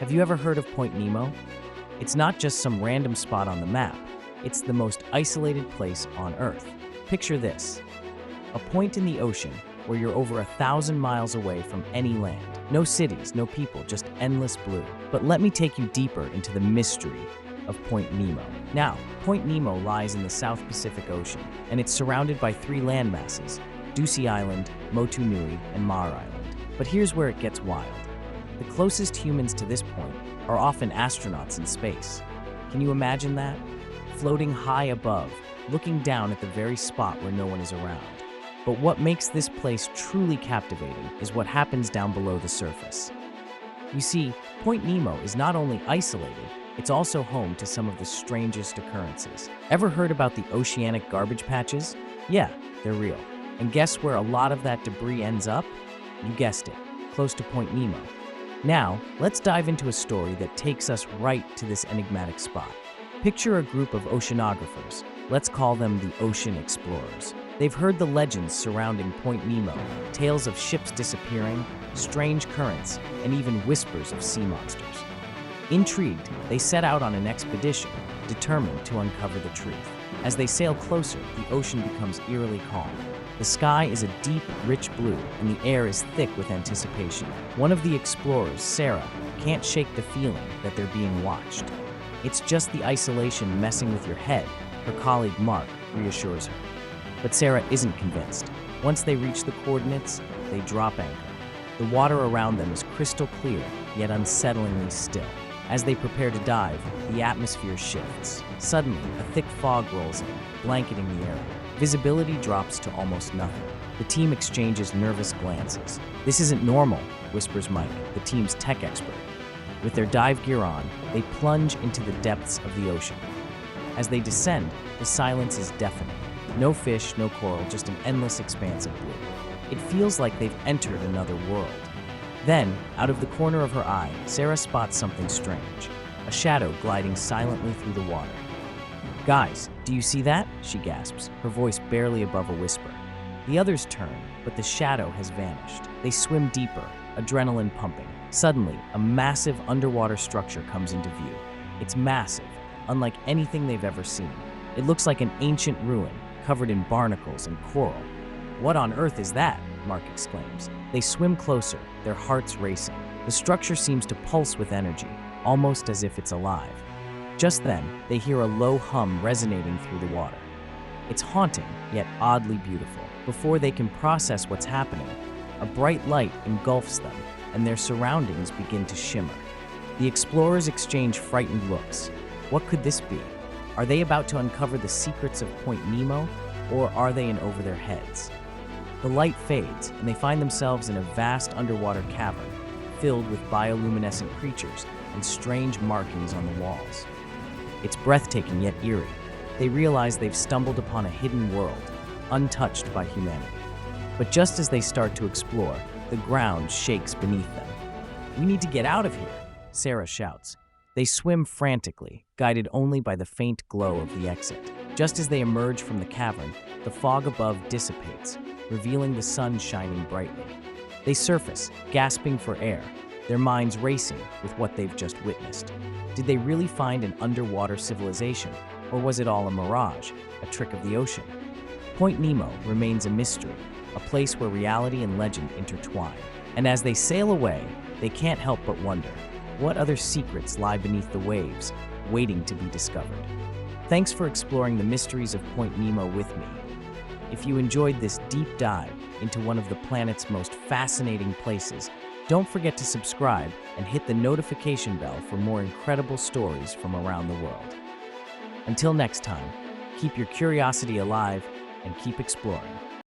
Have you ever heard of Point Nemo? It's not just some random spot on the map. It's the most isolated place on Earth. Picture this: a point in the ocean where you're over 1,000 miles away from any land. No cities, no people, just endless blue. But let me take you deeper into the mystery of Point Nemo. Now, Point Nemo lies in the South Pacific Ocean, and it's surrounded by three landmasses: Ducie Island, Motu Nui, and Mar Island. But here's where it gets wild. The closest humans to this point are often astronauts in space. Can you imagine that? Floating high above, looking down at the very spot where no one is around. But what makes this place truly captivating is what happens down below the surface. You see, Point Nemo is not only isolated, it's also home to some of the strangest occurrences. Ever heard about the oceanic garbage patches? Yeah, they're real. And guess where a lot of that debris ends up? You guessed it, close to Point Nemo. Now, let's dive into a story that takes us right to this enigmatic spot. Picture a group of oceanographers. Let's call them the ocean explorers. They've heard the legends surrounding Point Nemo, tales of ships disappearing, strange currents, and even whispers of sea monsters. Intrigued, they set out on an expedition, determined to uncover the truth. As they sail closer, the ocean becomes eerily calm. The sky is a deep, rich blue, and the air is thick with anticipation. One of the explorers, Sarah, can't shake the feeling that they're being watched. It's just the isolation messing with your head, her colleague Mark reassures her. But Sarah isn't convinced. Once they reach the coordinates, they drop anchor. The water around them is crystal clear, yet unsettlingly still. As they prepare to dive, the atmosphere shifts. Suddenly, a thick fog rolls in, blanketing the area. Visibility drops to almost nothing. The team exchanges nervous glances. "This isn't normal," whispers Mike, the team's tech expert. With their dive gear on, they plunge into the depths of the ocean. As they descend, the silence is deafening. No fish, no coral, just an endless expanse of blue. It feels like they've entered another world. Then, out of the corner of her eye, Sarah spots something strange, a shadow gliding silently through the water. "Guys, do you see that?" she gasps, her voice barely above a whisper. The others turn, but the shadow has vanished. They swim deeper, adrenaline pumping. Suddenly, a massive underwater structure comes into view. It's massive, unlike anything they've ever seen. It looks like an ancient ruin, covered in barnacles and coral. "What on earth is that?" Mark exclaims. They swim closer, their hearts racing. The structure seems to pulse with energy, almost as if it's alive. Just then, they hear a low hum resonating through the water. It's haunting, yet oddly beautiful. Before they can process what's happening, a bright light engulfs them, and their surroundings begin to shimmer. The explorers exchange frightened looks. What could this be? Are they about to uncover the secrets of Point Nemo, or are they in over their heads? The light fades, and they find themselves in a vast underwater cavern, filled with bioluminescent creatures and strange markings on the walls. It's breathtaking yet eerie. They realize they've stumbled upon a hidden world, untouched by humanity. But just as they start to explore, the ground shakes beneath them. "We need to get out of here," Sarah shouts. They swim frantically, guided only by the faint glow of the exit. Just as they emerge from the cavern, the fog above dissipates, revealing the sun shining brightly. They surface, gasping for air, their minds racing with what they've just witnessed. Did they really find an underwater civilization, or was it all a mirage, a trick of the ocean? Point Nemo remains a mystery, a place where reality and legend intertwine. And as they sail away, they can't help but wonder, what other secrets lie beneath the waves, waiting to be discovered? Thanks for exploring the mysteries of Point Nemo with me. If you enjoyed this deep dive into one of the planet's most fascinating places, don't forget to subscribe and hit the notification bell for more incredible stories from around the world. Until next time, keep your curiosity alive and keep exploring.